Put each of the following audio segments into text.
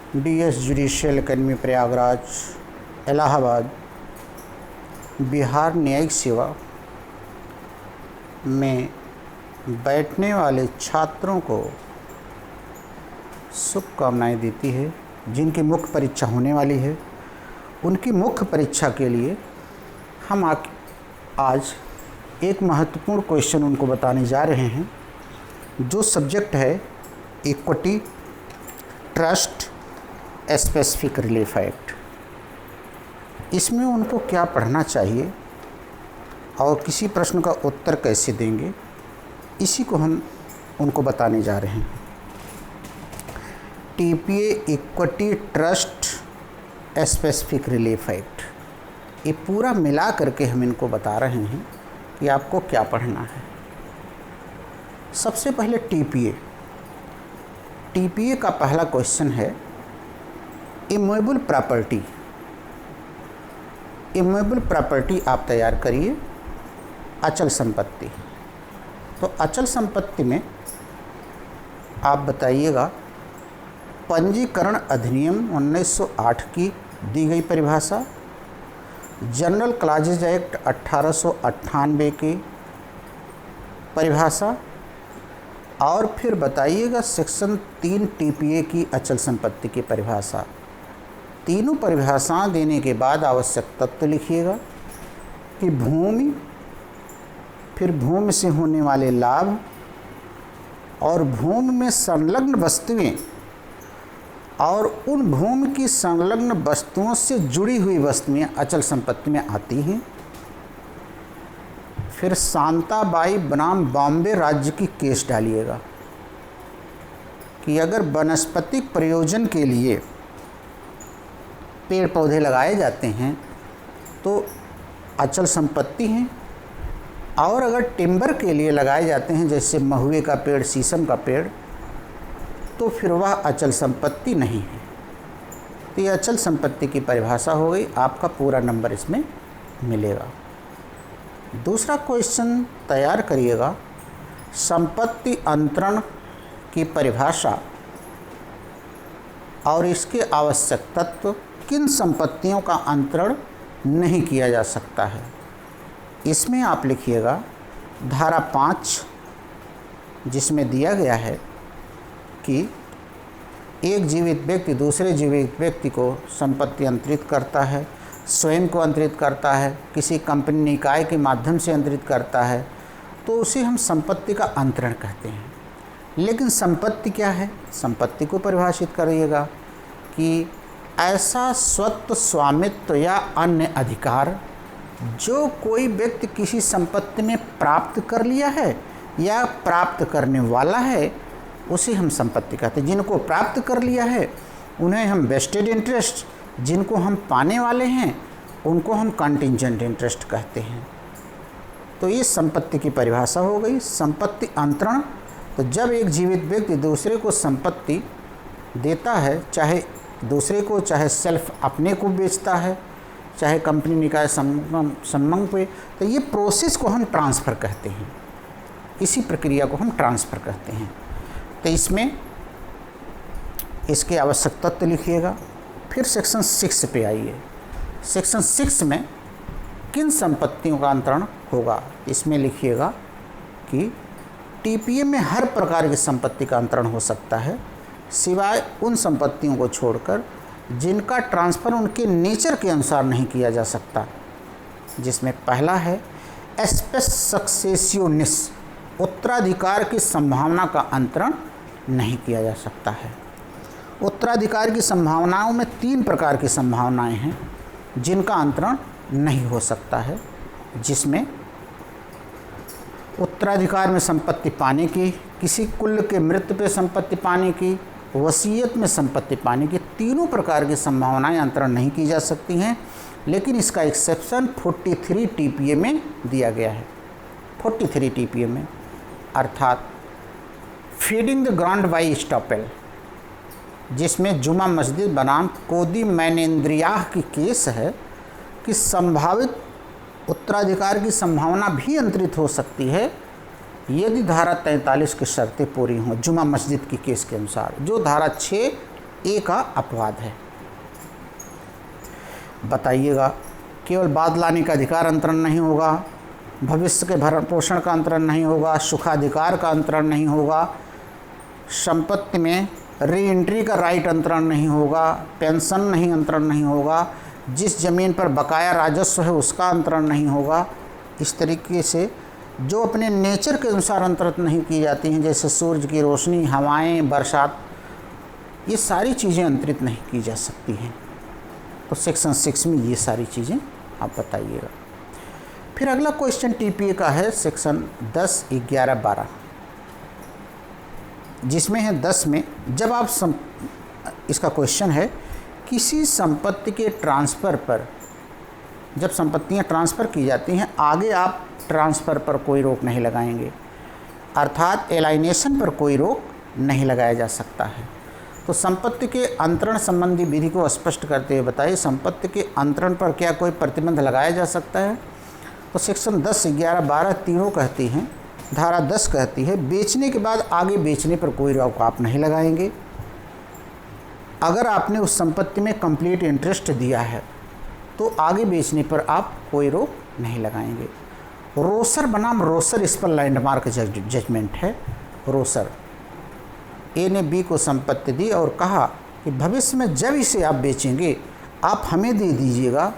DS judicial academy Prayagraj Allahabad Bihar न्यायिक सेवा में बैठने वाले छात्रों को शुभकामनाएं देती है। जिनकी मुख्य परीक्षा होने वाली है उनकी मुख्य परीक्षा के लिए हम आज एक महत्वपूर्ण क्वेश्चन उनको बताने जा रहे हैं, जो सब्जेक्ट है equity trust specific relief act. इसमें उनको क्या पढ़ना चाहिए और किसी प्रश्न का उत्तर कैसे देंगे, इसी को हम उनको बताने जा रहे हैं। TPA equity trust specific relief act, ये पूरा मिला करके हम इनको बता रहे हैं कि आपको क्या पढ़ना है। सबसे पहले TPA का पहला क्वेश्चन है इमूवेबल प्रॉपर्टी। इमूवेबल प्रॉपर्टी आप तैयार करिए, अचल संपत्ति। तो अचल संपत्ति में आप बताइएगा पंजीकरण अधिनियम 1908 की दी गई परिभाषा, जनरल क्लॉजेज एक्ट 1898 की परिभाषा, और फिर बताइएगा सेक्शन 3 TPA की अचल संपत्ति की परिभाषा। तीनों परिभाषाएं देने के बाद आवश्यक तत्व लिखिएगा कि भूमि, फिर भूमि से होने वाले लाभ और भूमि में संलग्न वस्तुएं और उन भूमि की संलग्न वस्तुओं से जुड़ी हुई वस्तुएं अचल संपत्ति में आती हैं। फिर शांताबाई बनाम बॉम्बे राज्य की केस डालिएगा कि अगर वनस्पतिक प्रयोजन के लिए पेड़ पौधे लगाए जाते हैं तो अचल संपत्ति हैं, और अगर टिम्बर के लिए लगाए जाते हैं जैसे महुए का पेड़, शीशम का पेड़, तो फिर वह अचल संपत्ति नहीं है। तो ये अचल संपत्ति की परिभाषा हो गई, आपका पूरा नंबर इसमें मिलेगा। दूसरा क्वेश्चन तैयार करिएगा, संपत्ति अंतरण की परिभाषा और इसके आवश्यक तत्व। किन संपत्तियों का अंतरण नहीं किया जा सकता है, इसमें आप लिखिएगा धारा 5, जिसमें दिया गया है कि एक जीवित व्यक्ति दूसरे जीवित व्यक्ति को संपत्ति अंतरित करता है, स्वयं को अंतरित करता है, किसी कंपनी निकाय के माध्यम से अंतरित करता है, तो उसे हम संपत्ति का अंतरण कहते हैं। लेकिन संपत्ति क्या है, संपत्ति को परिभाषित करिएगा कि ऐसा स्वत्व, स्वामित्व या अन्य अधिकार जो कोई व्यक्ति किसी संपत्ति में प्राप्त कर लिया है या प्राप्त करने वाला है, उसे हम संपत्ति कहते हैं। जिनको प्राप्त कर लिया है उन्हें हम वेस्टेड इंटरेस्ट, जिनको हम पाने वाले हैं उनको हम कंटिंजेंट इंटरेस्ट कहते हैं। तो ये संपत्ति की परिभाषा हो गई। संपत्ति अंतरण, तो जब एक जीवित व्यक्ति दूसरे को संपत्ति देता है, चाहे दूसरे को, चाहे सेल्फ अपने को बेचता है, चाहे कंपनी निकाय संबंध पे, तो ये प्रोसेस को हम ट्रांसफ़र कहते हैं। इसी प्रक्रिया को हम ट्रांसफ़र कहते हैं। तो इसमें इसके आवश्यक तत्व लिखिएगा। फिर सेक्शन 6 पे आइए। सेक्शन 6 में किन संपत्तियों का अंतरण होगा, इसमें लिखिएगा कि TPA में हर प्रकार की संपत्ति का अंतरण हो सकता है, सिवाय उन संपत्तियों को छोड़कर जिनका ट्रांसफ़र उनके नेचर के अनुसार नहीं किया जा सकता। जिसमें पहला है एस्पेस सक्सेसियोनिस, उत्तराधिकार की संभावना का अंतरण नहीं किया जा सकता है। उत्तराधिकार की संभावनाओं में 3 प्रकार की संभावनाएं हैं जिनका अंतरण नहीं हो सकता है, जिसमें उत्तराधिकार में संपत्ति पाने की, किसी कुल के मृत्यु पे संपत्ति पाने की, वसीयत में संपत्ति पाने की, तीनों प्रकार की संभावनाएं अंतरण नहीं की जा सकती हैं। लेकिन इसका एक्सेप्शन 43 TPA में दिया गया है। 43 TPA में, अर्थात feeding the ground by estoppel, जिसमें जुमा मस्जिद बनाम कोदी मैनेंद्रियाह की केस है कि संभावित उत्तराधिकार की संभावना भी अंतरित हो सकती है यदि धारा 43 की शर्तें पूरी हों, जुमा मस्जिद की केस के अनुसार। जो धारा 6 ए का अपवाद है। बताइएगा, केवल बाद लाने का अधिकार अंतरण नहीं होगा, भविष्य के भरण पोषण का अंतरण नहीं होगा, सुखाधिकार का अंतरण नहीं होगा, संपत्ति में री एंट्री का राइट अंतरण नहीं होगा, पेंशन नहीं अंतरण नहीं होगा, जिस ज़मीन पर बकाया राजस्व है उसका अंतरण नहीं होगा। इस तरीके से जो अपने नेचर के अनुसार अंतरित नहीं की जाती हैं, जैसे सूरज की रोशनी, हवाएं, बरसात, ये सारी चीज़ें अंतरित नहीं की जा सकती हैं। तो सेक्शन 6 में ये सारी चीज़ें आप बताइएगा। फिर अगला क्वेश्चन टीपीए का है सेक्शन 10, 11, 12, जिसमें है 10 में जब आप इसका क्वेश्चन है किसी संपत्ति के ट्रांसफ़र पर, जब संपत्तियां ट्रांसफ़र की जाती हैं आगे आप ट्रांसफ़र पर कोई रोक नहीं लगाएंगे, अर्थात एलाइनेशन पर कोई रोक नहीं लगाया जा सकता है। तो संपत्ति के अंतरण संबंधी विधि को स्पष्ट करते हुए बताइए, संपत्ति के अंतरण पर क्या कोई प्रतिबंध लगाया जा सकता है? तो सेक्शन 10, 11, 12 तीनों कहती हैं। धारा 10 कहती है बेचने के बाद आगे बेचने पर कोई रोक आप नहीं लगाएंगे। अगर आपने उस संपत्ति में कंप्लीट इंटरेस्ट दिया है तो आगे बेचने पर आप कोई रोक नहीं लगाएंगे। रोसर बनाम रोसर इस पर लैंडमार्क जजमेंट है। रोसर, ए ने बी को संपत्ति दी और कहा कि भविष्य में जब इसे आप बेचेंगे आप हमें दे दीजिएगा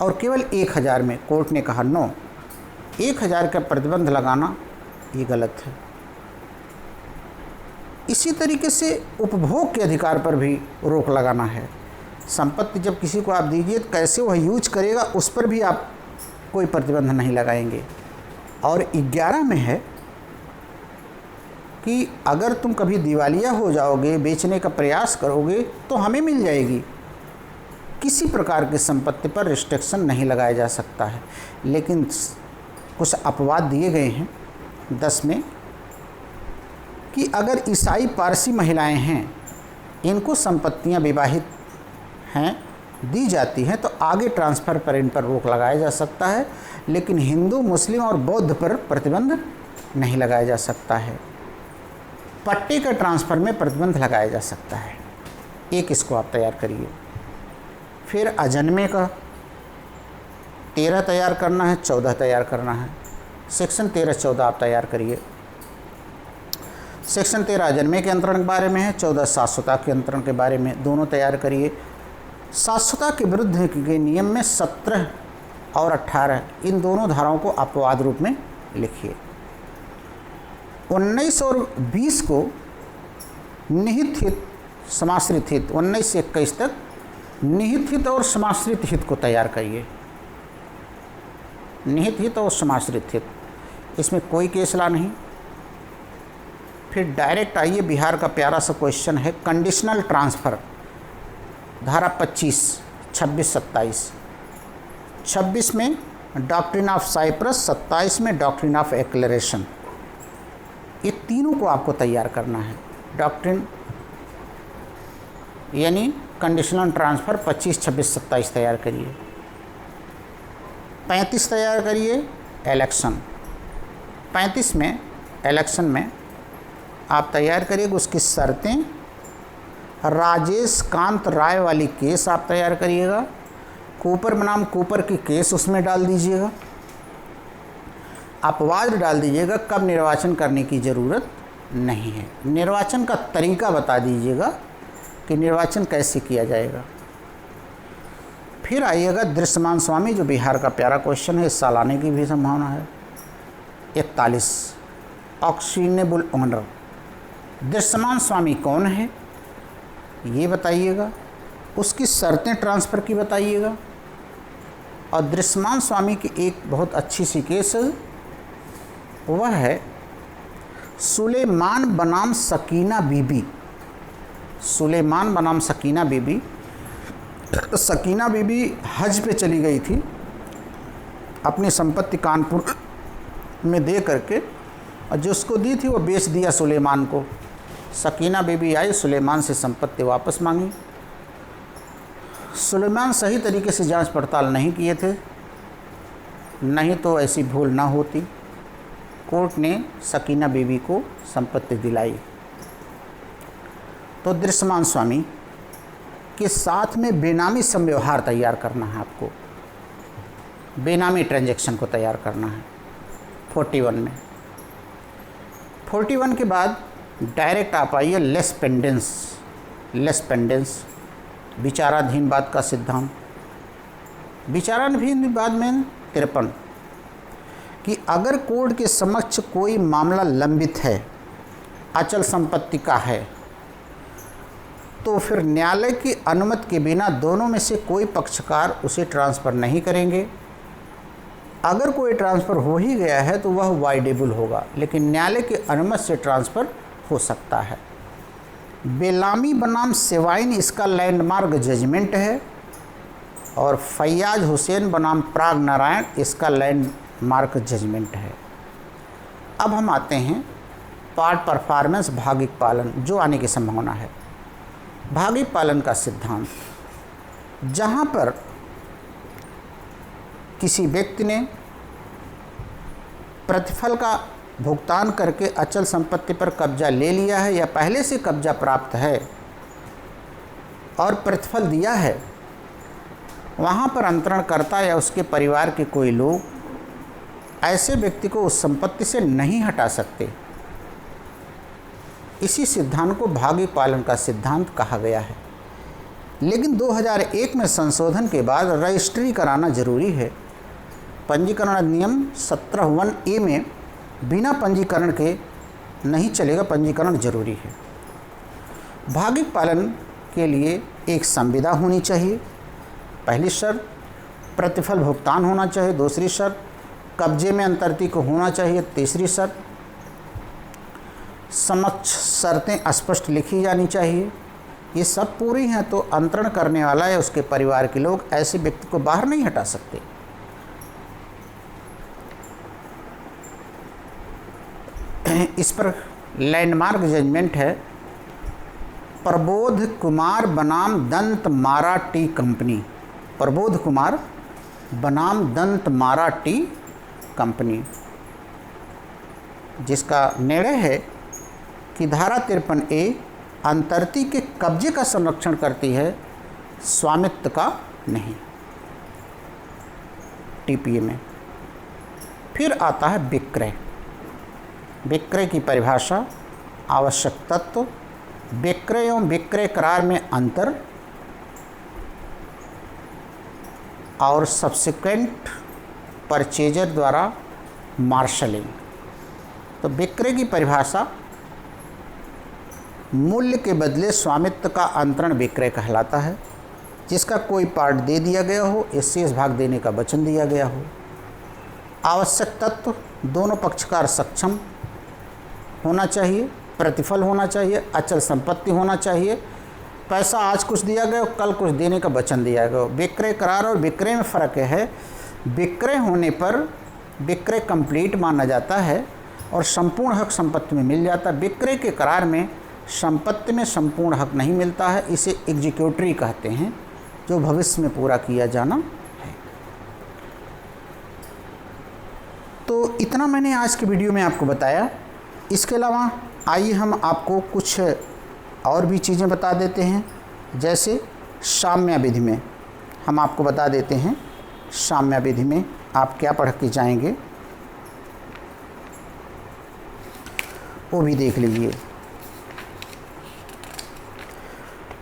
और केवल 1000 में। कोर्ट ने कहा नो, 1000 का प्रतिबंध लगाना ये गलत है। इसी तरीके से उपभोग के अधिकार पर भी रोक लगाना है। संपत्ति जब किसी को आप दीजिए तो कैसे वह यूज करेगा उस पर भी आप कोई प्रतिबंध नहीं लगाएंगे। और 11 में है कि अगर तुम कभी दिवालिया हो जाओगे, बेचने का प्रयास करोगे तो हमें मिल जाएगी। किसी प्रकार की संपत्ति पर रिस्ट्रिक्शन नहीं लगाया जा सकता है। लेकिन कुछ अपवाद दिए गए हैं 10 में कि अगर ईसाई पारसी महिलाएं हैं, इनको संपत्तियां विवाहित हैं दी जाती हैं तो आगे ट्रांसफ़र पर इन पर रोक लगाया जा सकता है, लेकिन हिंदू, मुस्लिम और बौद्ध पर प्रतिबंध नहीं लगाया जा सकता है। पट्टे का ट्रांसफ़र में प्रतिबंध लगाया जा सकता है। एक इसको आप तैयार करिए। फिर अजन्मे का 13 तैयार करना है, 14 तैयार करना है। सेक्शन 13, 14 आप तैयार करिए। सेक्शन 13 अजन्मे के अंतरण के बारे में है, 14 शाश्वता के अंतरण के बारे में। दोनों तैयार करिए। शाश्वता के विरुद्ध के नियम में 17 और 18 इन दोनों धाराओं को अपवाद रूप में लिखिए। 19 और 20 को निहित हित, समाश्रित हित, 19 से 21 तक निहित हित और समाश्रित हित को तैयार करिए। निहित हित और समाश्रित हित, इसमें कोई केसला नहीं। फिर डायरेक्ट आइए, बिहार का प्यारा सा क्वेश्चन है कंडीशनल ट्रांसफ़र, धारा 25, 26, 27। 26 में डॉक्ट्रिन ऑफ साइप्रस, 27 में डॉक्ट्रिन ऑफ एक्लेरेशन। ये तीनों को आपको तैयार करना है। डॉक्ट्रिन यानी कंडीशनल ट्रांसफ़र 25, 26, 27 तैयार करिए। 35 तैयार करिए इलेक्शन। 35 में इलेक्शन में आप तैयार करिएगा उसकी शर्तें। राजेश कांत राय वाली केस आप तैयार करिएगा। कूपर बनाम कूपर की केस उसमें डाल दीजिएगा। अपवाद डाल दीजिएगा कब निर्वाचन करने की ज़रूरत नहीं है। निर्वाचन का तरीका बता दीजिएगा कि निर्वाचन कैसे किया जाएगा। फिर आइएगा दृश्यमान स्वामी, जो बिहार का प्यारा क्वेश्चन है, इस साल आने की भी संभावना है। 41 ऑक्शनेबल ओनर। दृश्यमान स्वामी कौन है ये बताइएगा, उसकी शर्तें ट्रांसफ़र की बताइएगा। और दृश्यमान स्वामी की एक बहुत अच्छी सी केस है, वह है सुलेमान बनाम सकीना बीबी। सुलेमान बनाम सकीना बीबी। सकीना बीबी हज पे चली गई थी, अपनी संपत्ति कानपुर में दे करके, और जो उसको दी थी वो बेच दिया सुलेमान को। सकीना बीबी आई, सुलेमान से संपत्ति वापस मांगी। सुलेमान सही तरीके से जांच पड़ताल नहीं किए थे, नहीं तो ऐसी भूल ना होती। कोर्ट ने सकीना बीबी को संपत्ति दिलाई। तो दृश्यमान स्वामी के साथ में बेनामी समव्यवहार तैयार करना है आपको, बेनामी ट्रांजैक्शन को तैयार करना है 41 में। 41 के बाद डायरेक्ट आप आइए लेस पेंडेंस विचाराधीन का सिद्धांत। विचाराधीन बाद में 53 कि अगर कोर्ट के समक्ष कोई मामला लंबित है, अचल संपत्ति का है, तो फिर न्यायालय की अनुमति के बिना दोनों में से कोई पक्षकार उसे ट्रांसफ़र नहीं करेंगे। अगर कोई ट्रांसफ़र हो ही गया है तो वह वाइडेबल होगा, लेकिन न्यायालय की अनुमति से ट्रांसफ़र हो सकता है। बेलामी बनाम सेवाइन इसका लैंडमार्क जजमेंट है, और फैयाज हुसैन बनाम प्राग नारायण इसका लैंडमार्क जजमेंट है। अब हम आते हैं पार्ट परफॉर्मेंस भागिक पालन, जो आने की संभावना है। भागिक पालन का सिद्धांत, जहाँ पर किसी व्यक्ति ने प्रतिफल का भुगतान करके अचल संपत्ति पर कब्जा ले लिया है या पहले से कब्जा प्राप्त है और प्रतिफल दिया है, वहाँ पर अंतरणकर्ता या उसके परिवार के कोई लोग ऐसे व्यक्ति को उस संपत्ति से नहीं हटा सकते। इसी सिद्धांत को भागिक पालन का सिद्धांत कहा गया है। लेकिन 2001 में संशोधन के बाद रजिस्ट्री कराना जरूरी है। पंजीकरण अधिनियम 17(1)(a) में बिना पंजीकरण के नहीं चलेगा, पंजीकरण जरूरी है। भागिक पालन के लिए एक संविदा होनी चाहिए, पहली शर्त। प्रतिफल भुगतान होना चाहिए, दूसरी शर्त। कब्जे में अंतर्ती को होना चाहिए, तीसरी शर्त। समक्ष शर्तें स्पष्ट लिखी जानी चाहिए। ये सब पूरी हैं तो अंतरण करने वाला या उसके परिवार के लोग ऐसे व्यक्ति को बाहर नहीं हटा सकते। इस पर लैंडमार्क जजमेंट है प्रबोध कुमार बनाम दंत मारा टी कंपनी। प्रबोध कुमार बनाम दंत मारा टी कंपनी, जिसका निर्णय है कि धारा 53(a) अंतर्ती के कब्जे का संरक्षण करती है, स्वामित्व का नहीं, टीपीए में। फिर आता है विक्रय। विक्रय की परिभाषा, आवश्यक तत्व, विक्रय एवं विक्रय करार में अंतर और सब्सिक्वेंट परचेजर द्वारा मार्शलिंग। तो विक्रय की परिभाषा, मूल्य के बदले स्वामित्व का अंतरण विक्रय कहलाता है, जिसका कोई पार्ट दे दिया गया हो या शेष भाग देने का वचन दिया गया हो। आवश्यक तत्व, दोनों पक्षकार सक्षम होना चाहिए, प्रतिफल होना चाहिए, अचल संपत्ति होना चाहिए, पैसा आज कुछ दिया गया कल कुछ देने का वचन दिया गया। विक्रय करार और विक्रय में फ़र्क है। विक्रय होने पर विक्रय कंप्लीट माना जाता है और संपूर्ण हक संपत्ति में मिल जाता है। विक्रय के करार में संपत्ति में संपूर्ण हक नहीं मिलता है, इसे एग्जीक्यूटरी कहते हैं, जो भविष्य में पूरा किया जाना है। तो इतना मैंने आज की वीडियो में आपको बताया। इसके अलावा आइए हम आपको कुछ और भी चीज़ें बता देते हैं। जैसे साम्य विधि में हम आपको बता देते हैं, साम्य विधि में आप क्या पढ़ के जाएंगे वो भी देख लीजिए।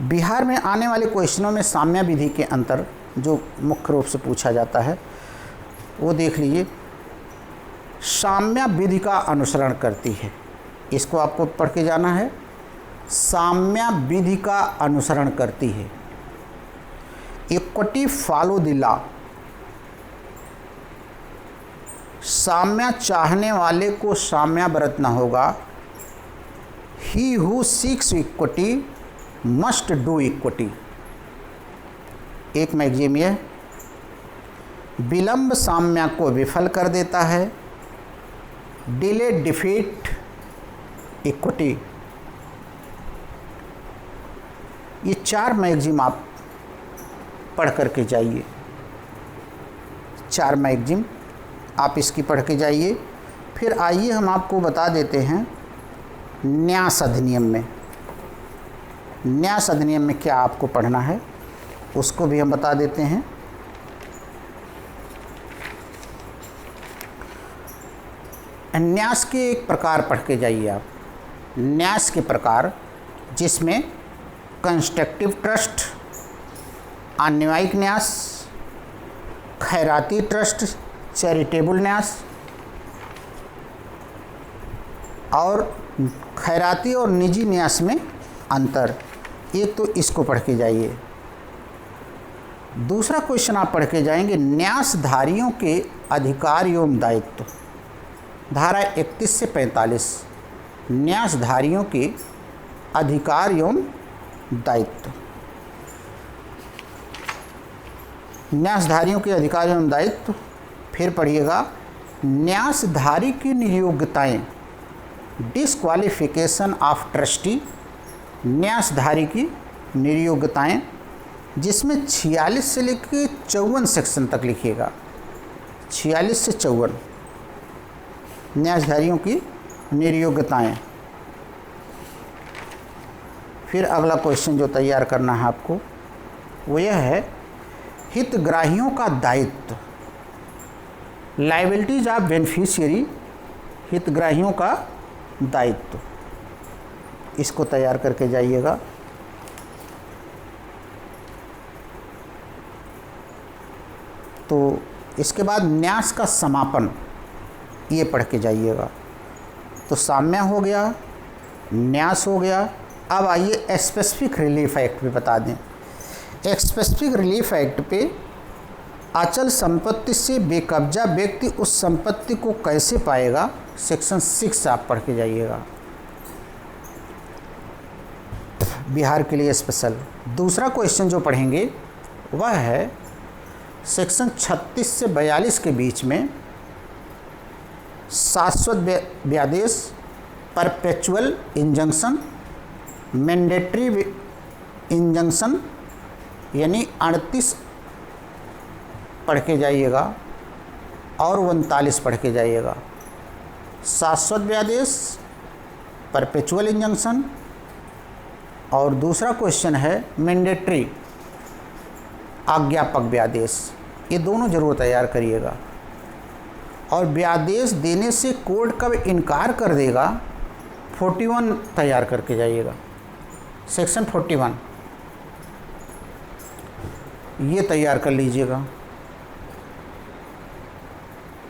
बिहार में आने वाले क्वेश्चनों में साम्य विधि के अंतर जो मुख्य रूप से पूछा जाता है वो देख लीजिए। साम्य विधि का अनुसरण करती है, इसको आपको पढ़ के जाना है। साम्य विधि का अनुसरण करती है। इक्विटी फॉलो द लॉ, साम्य चाहने वाले को साम्य बरतना होगा। He who seeks equity must do equity. एक मैगजीम यह विलंब साम्य को विफल कर देता है। Delay defeat equity. ये 4 मैगजीम आप पढ़ करके जाइए। 4 मैगजीम आप इसकी पढ़ के जाइए। फिर आइए हम आपको बता देते हैं न्यास अधिनियम में। न्यास अधिनियम में क्या आपको पढ़ना है उसको भी हम बता देते हैं। न्यास के एक प्रकार पढ़ के जाइए आप। न्यास के प्रकार जिसमें कंस्ट्रक्टिव ट्रस्ट, अन्यायिक न्यास, खैराती ट्रस्ट, चैरिटेबल न्यास, और खैराती और निजी न्यास में अंतर। एक तो इसको पढ़ के जाइए। दूसरा क्वेश्चन आप पढ़ के जाएंगे, न्यासधारियों के अधिकार एवं दायित्व। धारा 31 से 45 न्यासधारियों के अधिकार एवं दायित्व। न्यासधारियों के अधिकार एवं दायित्व। फिर पढ़िएगा, न्यासधारी की नियोक्ताएं, डिस्क्वालिफिकेशन ऑफ ट्रस्टी। न्यासधारी की नियोक्ताएं जिसमें 46 से लेकर 54 सेक्शन तक लिखिएगा। 46 से 54 न्यासधारियों की नियोक्ताएं। फिर अगला क्वेश्चन जो तैयार करना है आपको वो यह है, हितग्राहियों का दायित्व। लायबिलिटीज ऑफ बेनिफिशियरी, हितग्राहियों का दायित्व। इसको तैयार करके जाइएगा। तो इसके बाद न्यास का समापन, ये पढ़ के जाइएगा। तो साम्य हो गया, न्यास हो गया। अब आइए स्पेसिफिक रिलीफ एक्ट पे बता दें। स्पेसिफिक रिलीफ एक्ट पे अचल संपत्ति से बेकब्जा व्यक्ति उस संपत्ति को कैसे पाएगा, सेक्शन 6 आप पढ़ के जाइएगा, बिहार के लिए स्पेशल। दूसरा क्वेश्चन जो पढ़ेंगे वह है सेक्शन 36 से 42 के बीच में शाश्वत व्यादेश, परपेचुअल इंजंक्शन, मैंडेटरी इंजंक्शन, यानी 38 पढ़ के जाइएगा और 39 पढ़ के जाइएगा। शाश्वत व्यादेश, परपेचुअल इंजंक्शन, और दूसरा क्वेश्चन है मैंडेटरी आज्ञापक व्यादेश। ये दोनों जरूर तैयार करिएगा। और व्यादेश देने से कोर्ट कब इनकार कर देगा, 41 तैयार करके जाइएगा, सेक्शन 41 ये तैयार कर लीजिएगा।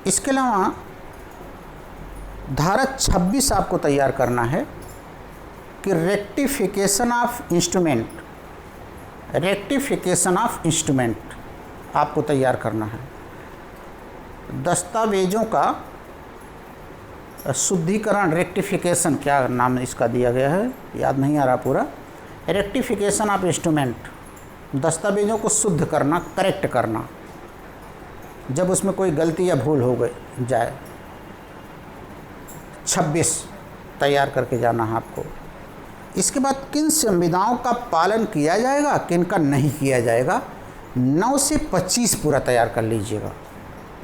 इसके अलावा धारा 26 आपको तैयार करना है कि rectification of instrument, rectification of instrument आपको तैयार करना है। दस्तावेजों का शुद्धिकरण, रेक्टिफिकेशन, क्या नाम इसका दिया गया है याद नहीं आ रहा पूरा। रेक्टिफिकेशन ऑफ इंस्ट्रूमेंट, दस्तावेजों को शुद्ध करना, करेक्ट करना जब उसमें कोई गलती या भूल हो गई जाए। 26 तैयार करके जाना है आपको। इसके बाद किन संविधाओं का पालन किया जाएगा, किन का नहीं किया जाएगा, 9 से 25 पूरा तैयार कर लीजिएगा,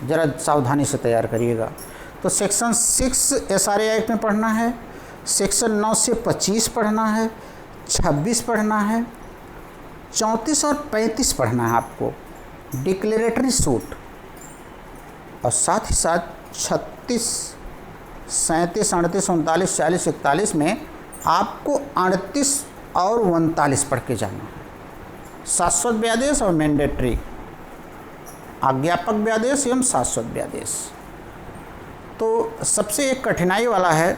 ज़रा सावधानी से तैयार करिएगा। तो सेक्शन 6 SRA एक्ट में पढ़ना है, सेक्शन 9 से 25 पढ़ना है, 26 पढ़ना है, 34 और 35 पढ़ना है आपको, डिक्लेरेटरी सूट, और साथ ही साथ 36, 37, 38, 39, 40, 41 में आपको 38 और 39 पढ़ के जाना है। शाश्वत व्यादेश और मैंडेटरी, आज्ञापक व्यादेश एवं शाश्वत व्यादेश। तो सबसे एक कठिनाई वाला है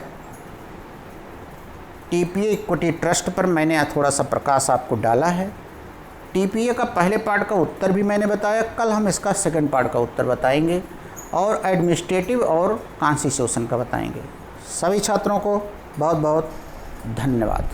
टीपीए इक्विटी ट्रस्ट पर मैंने थोड़ा सा प्रकाश आपको डाला है। टीपीए का पहले पार्ट का उत्तर भी मैंने बताया, कल हम इसका सेकंड पार्ट का उत्तर बताएंगे और एडमिनिस्ट्रेटिव और कॉन्स्टिट्यूशन का बताएंगे। सभी छात्रों को बहुत बहुत धन्यवाद।